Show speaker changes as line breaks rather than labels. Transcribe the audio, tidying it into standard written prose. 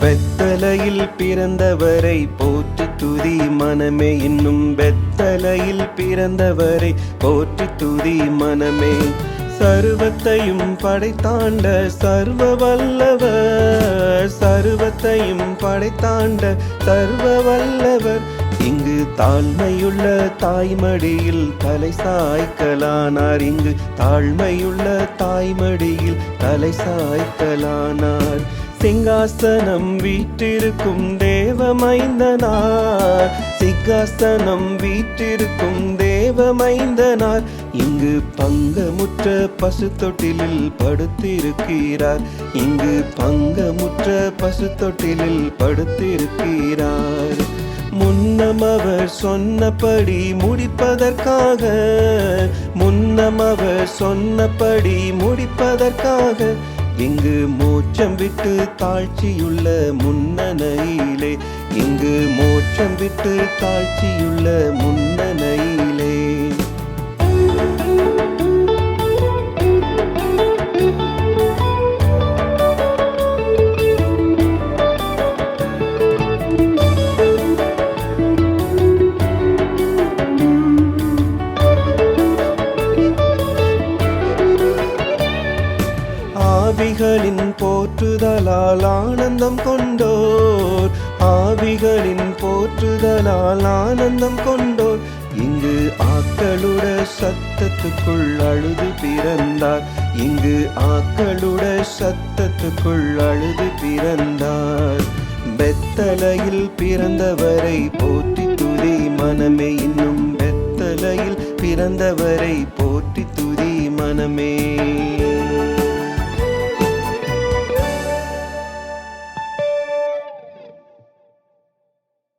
பெத்தலையில் பிறந்தவரை போற்றி துதி மனமே, இன்னும் பெத்தலையில் பிறந்தவரை போற்றி துதி மனமே. சர்வத்தையும் படைத்தாண்ட சர்வ வல்லவர், சர்வத்தையும் படைத்தாண்ட சர்வ வல்லவர், இங்கு தாழ்மையுள்ள தாய்மடியில் தலை சாய்க்கலானார், இங்கு தாழ்மையுள்ள தாய்மடியில் தலை சாய்க்கலானார். சிங்காசனம் வீற்றிருக்கும் தேவமைந்தனார், சிங்காசனம் வீற்றிருக்கும் தேவமைந்தனார், இங்கு பங்கமுற்ற பசு தொட்டிலில் படுத்திருக்கிறார், இங்கு பங்கமுற்ற பசு தொட்டிலில் படுத்திருக்கிறார். முன்னம் அவர் சொன்னபடி முடிப்பதற்காக, முன்னம் அவர் சொன்னபடி முடிப்பதற்காக, இங்கு மோட்சம் விட்டு தாழ்ச்சியுள்ள முன்னணையிலே, இங்கு மோட்சம் விட்டு தாழ்ச்சியுள்ள முன்னணையிலே. ஆவிகளின் போற்றுதலால் ஆனந்தம் கொண்டோர், ஆவிகளின் போற்றுதலால் ஆனந்தம் கொண்டோர், இங்கு ஆக்களுட சத்தத்துக்குள் அழுது பிறந்தார், இங்கு ஆக்களுட சத்தத்துக்குள் அழுது பிறந்தார். பெத்தலையில் பிறந்தவரை போற்றி துதி மனமே, இன்னும் பெத்தலையில் பிறந்தவரை போற்றி துதி மனமே.